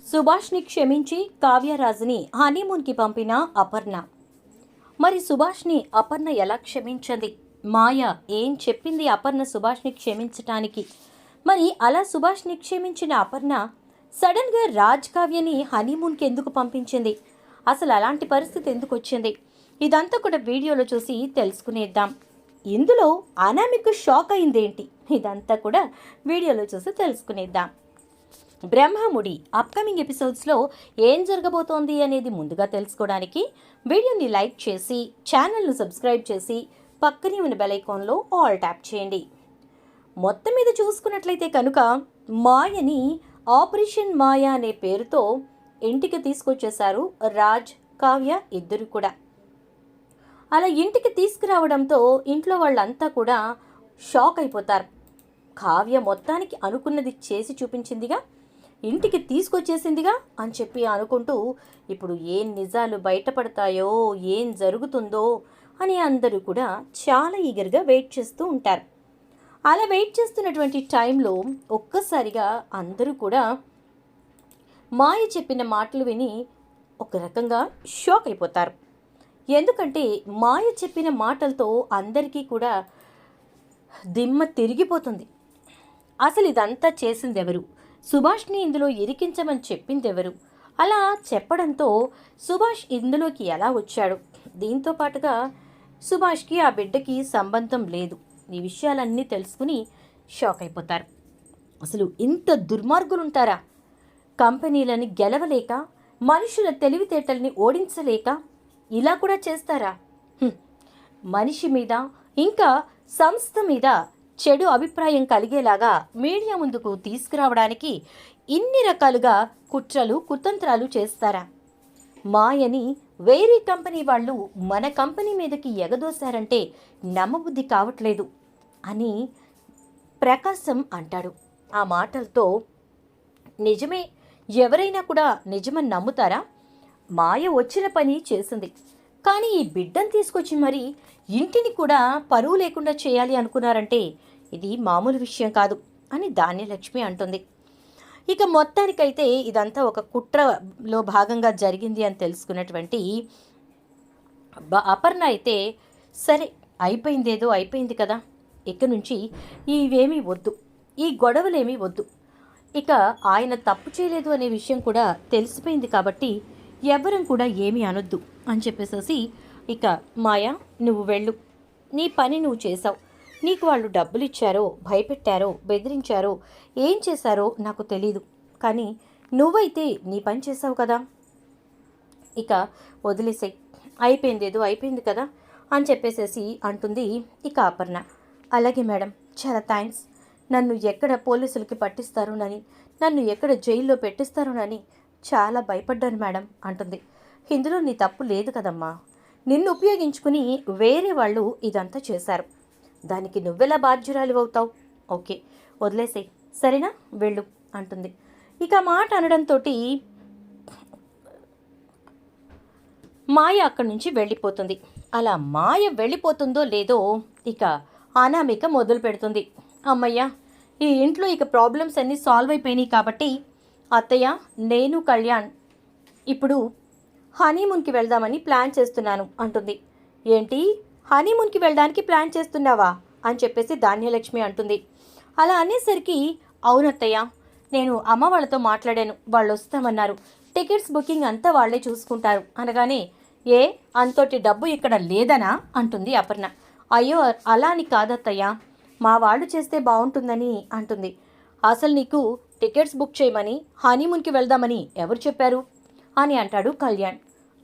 సుభాష్ని క్షమించి కావ్యరాజుని హనీమూన్కి పంపిన అపర్ణ. మరి సుభాష్ని అపర్ణ ఎలా క్షమించింది? మాయ ఏం చెప్పింది అపర్ణ సుభాష్ని క్షమించటానికి? మరి అలా సుభాష్ని క్షమించిన అపర్ణ సడన్గా రాజ్ కావ్యని హనీమూన్కి ఎందుకు పంపించింది? అసలు అలాంటి పరిస్థితి ఎందుకు వచ్చింది? ఇదంతా కూడా వీడియోలో చూసి తెలుసుకునేద్దాం. ఇందులో అనామిక షాక్ అయిందేంటి? ఇదంతా కూడా వీడియోలో చూసి తెలుసుకునేద్దాం. బ్రహ్మముడి అప్కమింగ్ ఎపిసోడ్స్లో ఏం జరగబోతోంది అనేది ముందుగా తెలుసుకోవడానికి వీడియోని లైక్ చేసి ఛానల్ను సబ్స్క్రైబ్ చేసి పక్కనే ఉన్న బెల్ ఐకాన్లో ఆల్ ట్యాప్ చేయండి. మొత్తం మీద చూసుకున్నట్లయితే కనుక మాయని ఆపరేషన్ మాయ అనే పేరుతో ఇంటికి తీసుకొచ్చేశారు రాజ్ కావ్య ఇద్దరు కూడా. అలా ఇంటికి తీసుకురావడంతో ఇంట్లో వాళ్ళంతా కూడా షాక్ అయిపోతారు. కావ్య మొత్తానికి అనుకున్నది చేసి చూపించిందిగా, ఇంటికి తీసుకొచ్చేసిందిగా అని చెప్పి అనుకుంటూ ఇప్పుడు ఏం నిజాలు బయటపడతాయో, ఏం జరుగుతుందో అని అందరూ కూడా చాలా ఈగర్గా వెయిట్ చేస్తూ ఉంటారు. అలా వెయిట్ చేస్తున్నటువంటి టైంలో ఒక్కసారిగా అందరూ కూడా మాయ చెప్పిన మాటలు విని ఒక రకంగా షాక్ అయిపోతారు. ఎందుకంటే మాయ చెప్పిన మాటలతో అందరికీ కూడా దిమ్మ తిరిగిపోతుంది. అసలు ఇదంతా చేసింది ఎవరు? సుభాష్ని ఇందులో ఇరికించమని చెప్పింది ఎవరు? అలా చెప్పడంతో సుభాష్ ఇందులోకి ఎలా వచ్చాడు? దీంతో పాటుగా సుభాష్కి ఆ బిడ్డకి సంబంధం లేదు. ఈ విషయాలన్నీ తెలుసుకుని షాక్ అయిపోతారు. అసలు ఇంత దుర్మార్గులు ఉంటారా? కంపెనీలని గెలవలేక, మనుషుల తెలివితేటల్ని ఓడించలేక ఇలా కూడా చేస్తారా? మనిషి మీద ఇంకా సంస్థ మీద చెడు అభిప్రాయం కలిగేలాగా మీడియా ముందుకు తీసుకురావడానికి ఇన్ని రకాలుగా కుట్రలు కుతంత్రాలు చేస్తారా? మాయని వేరే కంపెనీ వాళ్ళు మన కంపెనీ మీదకి ఎగదోశారంటే నమ్మబుద్ధి కావట్లేదు అని ప్రకాశం అంటాడు. ఆ మాటలతో నిజమే, ఎవరైనా కూడా నిజమని నమ్ముతారా? మాయ వచ్చిన పని చేసింది, కానీ ఈ బిడ్డను తీసుకొచ్చి మరి ఇంటిని కూడా పరువు లేకుండా చేయాలి అనుకున్నారంటే ఇది మామూలు విషయం కాదు అని ధాన్యలక్ష్మి అంటుంది. ఇక మొత్తానికైతే ఇదంతా ఒక కుట్రలో భాగంగా జరిగింది అని తెలుసుకున్నటువంటి అపర్ణ అయితే సరే అయిపోయిందేదో అయిపోయింది కదా, ఇక నుంచి ఇవేమీ వద్దు, ఈ గొడవలేమీ వద్దు, ఇక ఆయన తప్పు చేయలేదు అనే విషయం కూడా తెలిసిపోయింది కాబట్టి ఎవ్వరం కూడా ఏమీ అనొద్దు అని చెప్పేసేసి ఇక మాయా నువ్వు వెళ్ళు, నీ పని నువ్వు చేసావు, నీకు వాళ్ళు డబ్బులు ఇచ్చారో, భయపెట్టారో, బెదిరించారో, ఏం చేశారో నాకు తెలీదు, కానీ నువ్వైతే నీ పని చేసావు కదా, ఇక వదిలేసేయ్, అయిపోయిందేదో అయిపోయింది కదా అని చెప్పేసేసి అంటుంది ఇక అపర్ణ. అలాగే మేడం, చాలా థ్యాంక్స్, నన్ను ఎక్కడ పోలీసులకి పట్టిస్తారోనని, నన్ను ఎక్కడ జైల్లో పెట్టిస్తారోనని చాలా భయపడ్డాను మేడం అంటుంది. ఇందులో నీ తప్పు లేదు కదమ్మా, నిన్ను ఉపయోగించుకుని వేరే వాళ్ళు ఇదంతా చేశారు, దానికి నువ్వెలా బాధ్యురాలు అవుతావు? ఓకే వదిలేసేయ్, సరేనా, వెళ్ళు అంటుంది. ఇక మాట అనడంతో మాయ అక్కడి నుంచి వెళ్ళిపోతుంది. అలా మాయ వెళ్ళిపోతుందో లేదో ఇక అనామిక మొదలు పెడుతుంది. అమ్మయ్య, ఈ ఇంట్లో ఇక ప్రాబ్లమ్స్ అన్నీ సాల్వ్ అయిపోయినాయి కాబట్టి అత్తయ్య, నేను కళ్యాణ్ ఇప్పుడు హనీమూన్కి వెళ్దామని ప్లాన్ చేస్తున్నాను అంటుంది. ఏంటి, హనీమూన్కి వెళ్ళడానికి ప్లాన్ చేస్తున్నావా అని చెప్పేసి ధాన్యలక్ష్మి అంటుంది. అలా అనేసరికి అవునత్తయ్య, నేను అమ్మ వాళ్ళతో మాట్లాడాను, వాళ్ళు వస్తామన్నారు, టికెట్స్ బుకింగ్ అంతా వాళ్ళే చూసుకుంటారు అనగానే ఏ అంతటి డబ్బు ఇక్కడ లేదనా అంటుంది అపర్ణ. అయ్యో అలా అని కాదత్తయ్య, మా వాళ్ళు చేస్తే బాగుంటుందని అంటుంది. అసలు నీకు టికెట్స్ బుక్ చేయమని హనీమూన్కి వెళ్దామని ఎవరు చెప్పారు అని అంటాడు కళ్యాణ్.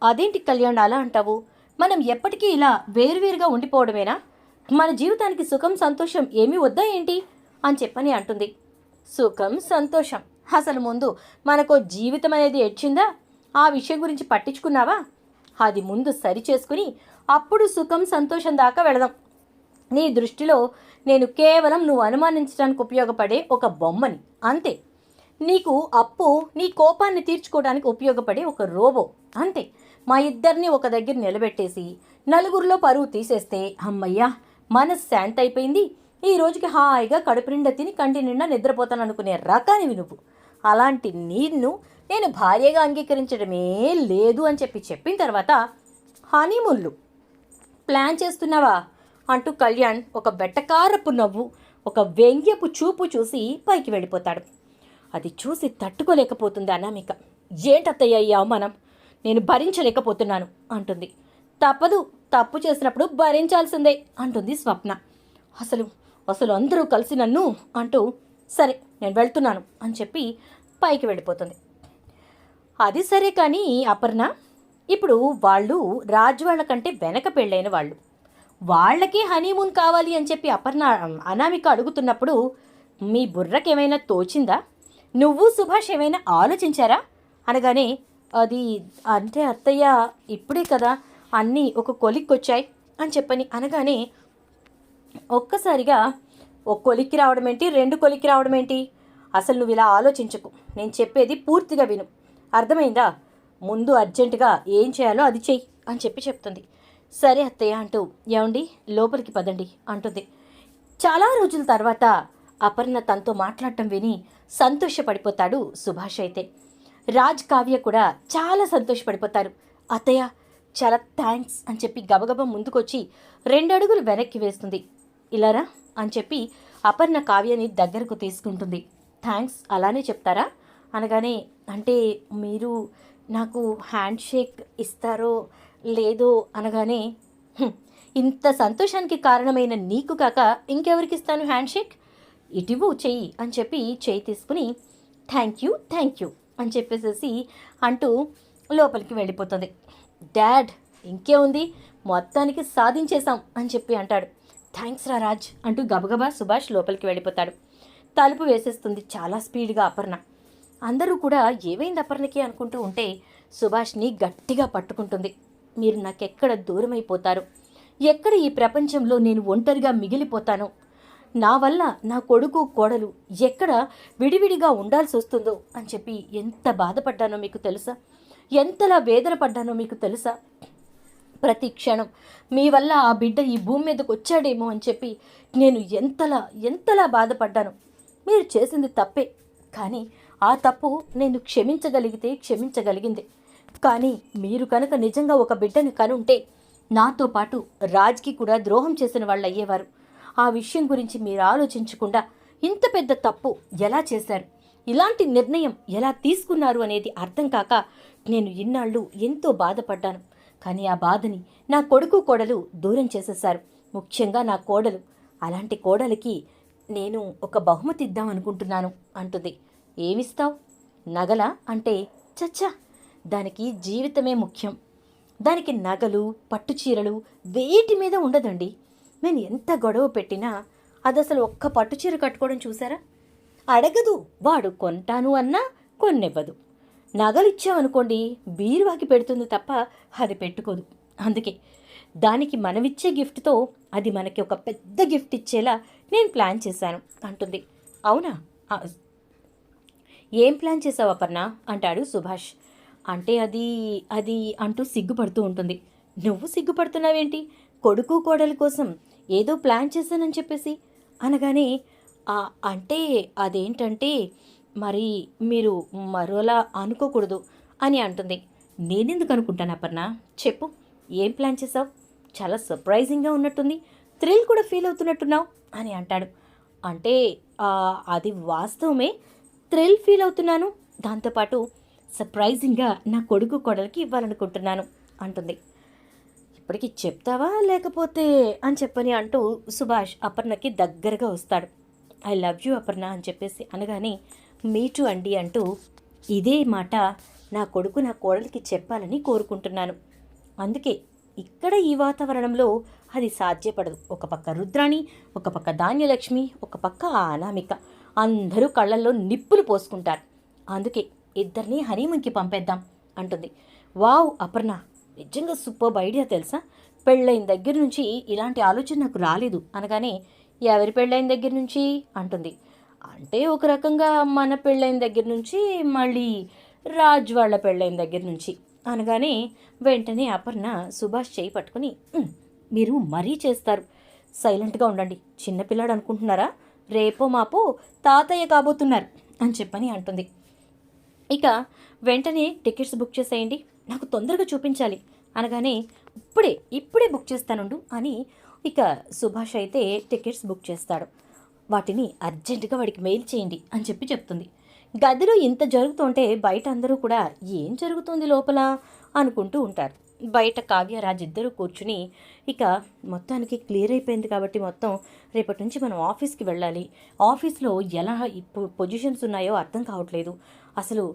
అదేంటి కళ్యాణ్ అలా అంటావు, మనం ఎప్పటికీ ఇలా వేరువేరుగా ఉండిపోవడమేనా, మన జీవితానికి సుఖం సంతోషం ఏమీ వద్దా ఏంటి అని చెప్పని అంటుంది. సుఖం సంతోషం అసలు ముందు మనకో జీవితం అనేది ఎచ్చిందా? ఆ విషయం గురించి పట్టించుకున్నావా? అది ముందు సరి చేసుకుని అప్పుడు సుఖం సంతోషం దాకా వెళదాం. నీ దృష్టిలో నేను కేవలం నువ్వు అనుమానించడానికి ఉపయోగపడే ఒక బొమ్మని, అంతే. నీకు అప్పు నీ కోపాన్ని తీర్చుకోవడానికి ఉపయోగపడే ఒక రోబో, అంతే. మా ఇద్దరిని ఒక దగ్గర నిలబెట్టేసి నలుగురిలో పరువు తీసేస్తే అమ్మయ్యా మనసు శాంత అయిపోయింది, ఈ రోజుకి హాయిగా కడుపు నిండా తిని కంటి నిండా నిద్రపోతాననుకునే రకానివి నువ్వు. అలాంటి నిన్ను నేను భార్యగా అంగీకరించడమే లేదు అని చెప్పిన తర్వాత హనీమూన్లు ప్లాన్ చేస్తున్నావా అంటూ కళ్యాణ్ ఒక వెటకారపు నవ్వు, ఒక వ్యంగ్యపు చూపు చూసి పైకి వెళ్ళిపోతాడు. అది చూసి తట్టుకోలేకపోతుంది అనామిక. ఏంటత్తయ్య ఈ అవమానం, నేను భరించలేకపోతున్నాను అంటుంది. తప్పదు, తప్పు చేసినప్పుడు భరించాల్సిందే అంటుంది స్వప్న. అసలు అసలు అందరూ కలిసి నన్ను అంటూ సరే నేను వెళ్తున్నాను అని చెప్పి పైకి వెళ్ళిపోతుంది. అది సరే కానీ అపర్ణ, ఇప్పుడు వాళ్ళు రాజు వాళ్ళ కంటే వెనక పెళ్ళైన వాళ్ళు, వాళ్ళకి హనీమూన్ కావాలి అని చెప్పి అనామిక అడుగుతున్నప్పుడు మీ బుర్రకేమైనా తోచిందా? నువ్వు సుభాష్ ఏమైనా ఆలోచించారా అనగానే అది అంటే అత్తయ్య ఇప్పుడే కదా అన్నీ ఒక కొలిక్కొచ్చాయి అని చెప్పని అనగానే ఒక్కసారిగా ఒక కొలిక్కి రావడం ఏంటి, రెండు కొలిక్కి రావడం ఏంటి, అసలు నువ్వు ఇలా ఆలోచించకు, నేను చెప్పేది పూర్తిగా విను, అర్థమైందా? ముందు అర్జెంటుగా ఏం చేయాలో అది చెయ్యి అని చెప్తుంది. సరే అత్తయ్య అంటూ ఏమండి లోపలికి పదండి అంటుంది. చాలా రోజుల తర్వాత అపర్ణ తనతో మాట్లాడటం విని సంతోషపడిపోతాడు సుభాష్. అయితే రాజ్ కావ్య కూడా చాలా సంతోషపడిపోతారు. అత్తయ్య చాలా థ్యాంక్స్ అని చెప్పి గబగబా ముందుకొచ్చి 2 అడుగులు వెనక్కి వేస్తుంది. ఇలారా అని చెప్పి అపర్ణ కావ్యని దగ్గరకు తీసుకుంటుంది. థ్యాంక్స్ అలానే చెప్తారా అనగానే అంటే మీరు నాకు హ్యాండ్ షేక్ ఇస్తారో లేదో అనగానే ఇంత సంతోషానికి కారణమైన నీకు కాక ఇంకెవరికి ఇస్తాను హ్యాండ్ షేక్, ఇటివు చెయ్యి అని చెప్పి చెయ్యి తీసుకుని థ్యాంక్ యూ అని చెప్పేసేసి అంటూ లోపలికి వెళ్ళిపోతుంది. డాడ్ ఇంకేముంది, మొత్తానికి సాధించేశాం అని చెప్పి అంటాడు. థ్యాంక్స్ రా రాజ్ అంటూ గబగబా సుభాష్ లోపలికి వెళ్ళిపోతాడు. తలుపు వేసేస్తుంది చాలా స్పీడ్గా అపర్ణ. అందరూ కూడా ఏమైంది అపర్ణకి అనుకుంటూ ఉంటే సుభాష్ని గట్టిగా పట్టుకుంటుంది. మీరు నాకెక్కడ దూరమైపోతారు, ఎక్కడ ఈ ప్రపంచంలో నేను ఒంటరిగా మిగిలిపోతాను, నా వల్ల నా కొడుకు కోడలు ఎక్కడ విడివిడిగా ఉండాల్సి వస్తుందో అని చెప్పి ఎంత బాధపడ్డానో మీకు తెలుసా, ఎంతలా వేదన పడ్డానో మీకు తెలుసా? ప్రతి క్షణం మీ వల్ల ఆ బిడ్డ ఈ భూమి మీదకి వచ్చాడేమో అని చెప్పి నేను ఎంతలా బాధపడ్డాను. మీరు చేసింది తప్పే, కానీ ఆ తప్పు నేను క్షమించగలిగింది. కానీ మీరు కనుక నిజంగా ఒక బిడ్డని కనుంటే నాతో పాటు రాజ్కి కూడా ద్రోహం చేసిన వాళ్ళు అయ్యేవారు. ఆ విషయం గురించి మీరు ఆలోచించకుండా ఇంత పెద్ద తప్పు ఎలా చేశారు, ఇలాంటి నిర్ణయం ఎలా తీసుకున్నారు అనేది అర్థం కాక నేను ఇన్నాళ్ళు ఎంతో బాధపడ్డాను. కానీ ఆ బాధని నా కొడుకు కోడలు దూరం చేసేశారు, ముఖ్యంగా నా కోడలు. అలాంటి కోడలికి నేను ఒక బహుమతి ఇద్దాం అనుకుంటున్నాను అంటుంది. ఏమిస్తావు? నగల అంటే చచ్చా, దానికి జీవితమే ముఖ్యం. దానికి నగలు పట్టుచీరలు వేటి మీద ఉండదండి. నేను ఎంత గొడవ పెట్టినా అది అసలు ఒక్క పట్టుచీర కట్టుకోవడం చూసారా? అడగదు, వాడు కొంటాను అన్నా కొన్నివ్వదు. నగలిచ్చామనుకోండి బీరువాకి పెడుతుంది తప్ప అది పెట్టుకోదు. అందుకే దానికి మనమిచ్చే గిఫ్ట్తో అది మనకి ఒక పెద్ద గిఫ్ట్ ఇచ్చేలా నేను ప్లాన్ చేశాను అంటుంది. అవునా, ఏం ప్లాన్ చేసావు అపర్ణ అంటాడు సుభాష్. అంటే అది అంటూ సిగ్గుపడుతూ ఉంటుంది. నువ్వు సిగ్గుపడుతున్నావేంటి? కొడుకు కోడలి కోసం ఏదో ప్లాన్ చేశానని చెప్పేసి అనగానే అంటే అదేంటంటే మరి మీరు మరోలా అనుకోకూడదు అని అంటుంది. నేనెందుకు అనుకుంటాను అపర్ణ, చెప్పు ఏం ప్లాన్ చేసావు? చాలా సర్ప్రైజింగ్గా ఉన్నట్టుంది, థ్రిల్ కూడా ఫీల్ అవుతున్నట్టున్నావు అని అంటాడు. అంటే అది వాస్తవమే, థ్రిల్ ఫీల్ అవుతున్నాను, దాంతోపాటు సర్ప్రైజింగ్గా నా కొడుకు కోడలికి ఇవ్వాలనుకుంటున్నాను అంటుంది. ఇప్పటికి చెప్తావా లేకపోతే అని చెప్పని అంటూ సుభాష్ అపర్ణకి దగ్గరగా వస్తాడు. ఐ లవ్ యూ అపర్ణ అని చెప్పేసి అనగానే మీటు అండి అంటూ ఇదే మాట నా కొడుకు నా కోడలికి చెప్పాలని కోరుకుంటున్నాను. అందుకే ఇక్కడ ఈ వాతావరణంలో అది సాధ్యపడదు. ఒక పక్క రుద్రాణి, ఒక పక్క ధాన్యలక్ష్మి, ఒక పక్క అనామిక, అందరూ కళ్ళల్లో నిప్పులు పోసుకుంటారు. అందుకే ఇద్దరిని హనీమూన్కి పంపేద్దాం అంటుంది. వావ్ అపర్ణ, నిజంగా సూపర్బ్ ఐడియా తెలుసా, పెళ్ళైన దగ్గర నుంచి ఇలాంటి ఆలోచన నాకు రాలేదు అనగానే ఎవరి పెళ్ళైన దగ్గర నుంచి అంటుంది. అంటే ఒక రకంగా మన పెళ్ళైన దగ్గర నుంచి, మళ్ళీ రాజ్ వాళ్ళ పెళ్ళైన దగ్గర నుంచి అనగానే వెంటనే అపర్ణ సుభాష్ చేయి పట్టుకుని మీరు మరీ చేస్తారు, సైలెంట్గా ఉండండి, చిన్నపిల్లాడు అనుకుంటున్నారా, రేపో మాపో తాతయ్య కాబోతున్నారు అని చెప్పని అంటుంది. ఇక వెంటనే టికెట్స్ బుక్ చేసేయండి, నాకు తొందరగా చూపించాలి అనగానే ఇప్పుడే బుక్ చేస్తానుండు అని ఇక సుభాష్ అయితే టికెట్స్ బుక్ చేస్తాడు. వాటిని అర్జెంటుగా వాడికి మెయిల్ చేయండి అని చెప్తుంది. గదిలో ఇంత జరుగుతుంటే బయట అందరూ కూడా ఏం జరుగుతుంది లోపల అనుకుంటూ ఉంటారు. బయట కావ్యరాజ్ ఇద్దరు కూర్చుని ఇక మొత్తానికి క్లియర్ అయిపోయింది కాబట్టి మొత్తం రేపటి నుంచి మనం ఆఫీస్కి వెళ్ళాలి, ఆఫీస్లో ఎలా పొజిషన్స్ ఉన్నాయో అర్థం కావట్లేదు, అసలు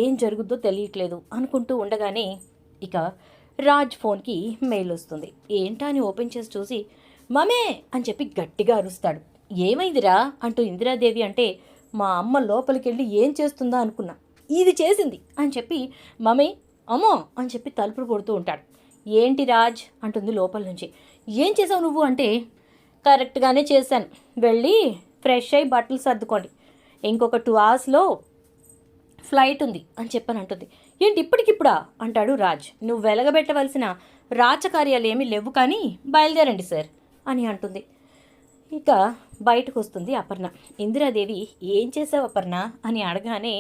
ఏం జరుగుద్దో తెలియట్లేదు అనుకుంటూ ఉండగానే ఇక రాజ్ ఫోన్కి మెయిల్ వస్తుంది. ఏంటా అని ఓపెన్ చేసి చూసి మమే అని చెప్పి గట్టిగా అరుస్తాడు. ఏమైందిరా అంటూ ఇందిరాదేవి అంటే మా అమ్మ లోపలికి వెళ్ళి ఏం చేస్తుందా అనుకున్నా, ఇది చేసింది అని చెప్పి మమ్మీ అమ్మో అని చెప్పి తలుపులు కొడుతూ ఉంటాడు. ఏంటి రాజ్ అంటుంది లోపల నుంచి. ఏం చేసావు నువ్వు అంటే కరెక్ట్గానే చేశాను, వెళ్ళి ఫ్రెష్ అయ్యి బట్టలు సర్దుకోండి, ఇంకొక 2 అవర్స్లో ఫ్లైట్ ఉంది అని చెప్పని అంటుంది. ఏంటి ఇప్పటికిప్పుడా అంటాడు రాజ్. నువ్వు వెలగబెట్టవలసిన రాచకార్యాలు ఏమీ లేవు కానీ బయలుదేరండి సార్ అని అంటుంది. ఇక బయటకు వస్తుంది అపర్ణ. ఇందిరాదేవి ఏం చేసావు అపర్ణ అని అడగానే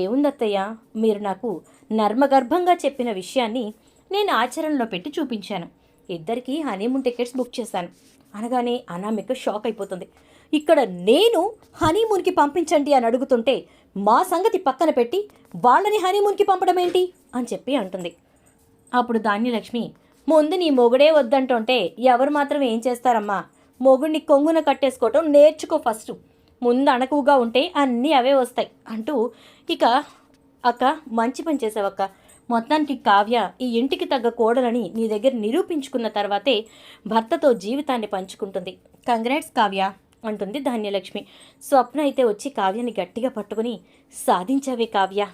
ఏముందత్తయ్య, మీరు నాకు నర్మగర్భంగా చెప్పిన విషయాన్ని నేను ఆచరణలో పెట్టి చూపించాను, ఇద్దరికి హనీమూన్ టికెట్స్ బుక్ చేశాను అనగానే అనామిక షాక్ అయిపోతుంది. ఇక్కడ నేను హనీమూన్కి పంపించండి అని అడుగుతుంటే మా సంగతి పక్కన పెట్టి వాళ్ళని హనీమూన్కి పంపడం ఏంటి అని చెప్పి అంటుంది. అప్పుడు ధాన్యలక్ష్మి, ముందు నీ మొగుడే వద్దంటుంటే ఎవరు మాత్రం ఏం చేస్తారమ్మా, మొగుడిని కొంగున కట్టేసుకోవటం నేర్చుకో ఫస్ట్, ముందు అణకువగా ఉంటే అన్నీ అవే వస్తాయి అంటూ ఇక అక్క మంచి పని చేసావక్క, మొత్తానికి కావ్య ఈ ఇంటికి తగ్గ కోడలని నీ దగ్గర నిరూపించుకున్న తర్వాతే భర్తతో జీవితాన్ని పంచుకుంటుంది, కంగ్రాట్స్ కావ్య అంటుంది ధాన్యలక్ష్మి. స్వప్న అయితే వచ్చి కావ్యాన్ని గట్టిగా పట్టుకుని సాధించావే కావ్య,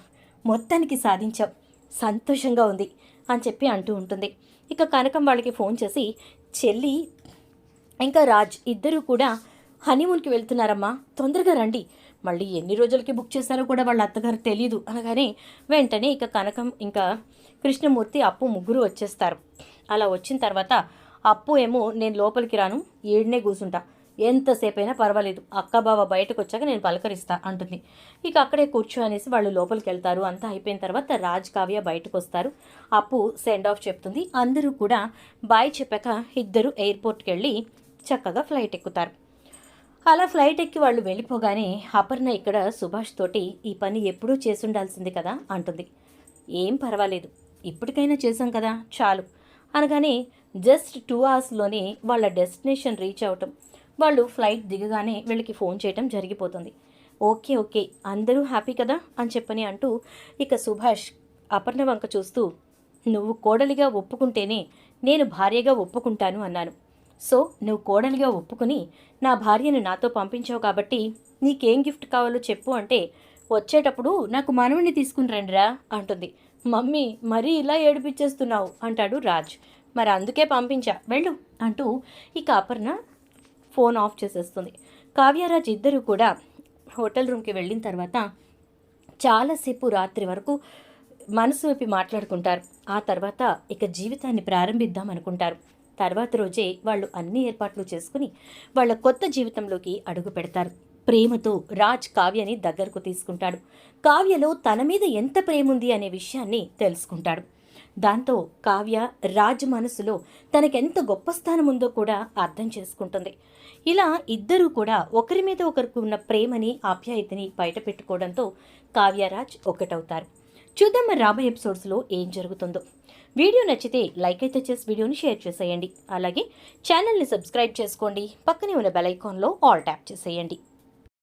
మొత్తానికి సాధించావు, సంతోషంగా ఉంది అని చెప్పి అంటూ ఉంటుంది. ఇక కనకం వాళ్ళకి ఫోన్ చేసి చెల్లి ఇంకా రాజ్ ఇద్దరూ కూడా హనీమూన్కి వెళ్తున్నారమ్మా, తొందరగా రండి, మళ్ళీ ఎన్ని రోజులకి బుక్ చేశారో కూడా వాళ్ళ అత్తగారు తెలీదు అనగానే వెంటనే ఇక కనకం ఇంకా కృష్ణమూర్తి అప్పు ముగ్గురు వచ్చేస్తారు. అలా వచ్చిన తర్వాత అప్పు ఏమో నేను లోపలికి రాను, ఏడనే కూర్చుంటా, ఎంతసేపైనా పర్వాలేదు, అక్క బావ బయటకు వచ్చాక నేను పలకరిస్తా అంటుంది. ఇక అక్కడే కూర్చో అనేసి వాళ్ళు లోపలికి వెళ్తారు. అంతా అయిపోయిన తర్వాత రాజ్ కావ్య బయటకు వస్తారు. అప్పు సెండ్ ఆఫ్ చెప్తుంది. అందరూ కూడా బాయ్ చెప్పాక ఇద్దరు ఎయిర్పోర్ట్కి వెళ్ళి చక్కగా ఫ్లైట్ ఎక్కుతారు. అలా ఫ్లైట్ ఎక్కి వాళ్ళు వెళ్ళిపోగానే అపర్ణ ఇక్కడ సుభాష్ తోటి ఈ పని ఎప్పుడూ చేసుండాల్సింది కదా అంటుంది. ఏం పర్వాలేదు, ఇప్పటికైనా చేసాం కదా చాలు అనగానే జస్ట్ 2 అవర్స్లోనే వాళ్ళ డెస్టినేషన్ రీచ్ అవటం, వాళ్ళు ఫ్లైట్ దిగగానే వీళ్ళకి ఫోన్ చేయటం జరిగిపోతుంది. ఓకే అందరూ హ్యాపీ కదా అని చెప్పని అంటూ ఇక సుభాష్ అపర్ణ వంక చూస్తూ నువ్వు కోడలిగా ఒప్పుకుంటేనే నేను భార్యగా ఒప్పుకుంటాను అన్నాను, సో నువ్వు కోడలిగా ఒప్పుకుని నా భార్యను నాతో పంపించావు కాబట్టి నీకేం గిఫ్ట్ కావాలో చెప్పు అంటే వచ్చేటప్పుడు నాకు మనవణ్ణి తీసుకుని రండిరా అంటుంది. మమ్మీ మరీ ఇలా ఏడిపించేస్తున్నావు అంటాడు రాజ్. మరి అందుకే పంపించా, వెళ్ళు అంటూ ఇక అపర్ణ ఫోన్ ఆఫ్ చేసేస్తుంది. కావ్యరాజ్ ఇద్దరు కూడా హోటల్ రూమ్కి వెళ్ళిన తర్వాత చాలాసేపు రాత్రి వరకు మనసు వైపు మాట్లాడుకుంటారు. ఆ తర్వాత ఇక జీవితాన్ని ప్రారంభిద్దాం అనుకుంటారు. తర్వాత రోజే వాళ్ళు అన్ని ఏర్పాట్లు చేసుకుని వాళ్ళ కొత్త జీవితంలోకి అడుగు పెడతారు. ప్రేమతో రాజ్ కావ్యని దగ్గరకు తీసుకుంటాడు. కావ్యలో తన మీద ఎంత ప్రేమ ఉంది అనే విషయాన్ని తెలుసుకుంటాడు. దాంతో కావ్య రాజ్ మనసులో తనకెంత గొప్ప స్థానం ఉందో కూడా అర్థం చేసుకుంటుంది. ఇలా ఇద్దరూ కూడా ఒకరి మీద ఒకరికి ఉన్న ప్రేమని ఆప్యాయతని బయట పెట్టుకోవడంతో కావ్యరాజ్ ఒకటవుతారు. చూద్దాం మరి రాబోయే ఎపిసోడ్స్లో ఏం జరుగుతుందో. వీడియో నచ్చితే లైక్ అయితే చేసి వీడియోని షేర్ చేసేయండి. అలాగే ఛానల్ని సబ్స్క్రైబ్ చేసుకోండి. పక్కనే ఉన్న బెల్ ఐకాన్లో ఆల్ ట్యాప్ చేసేయండి.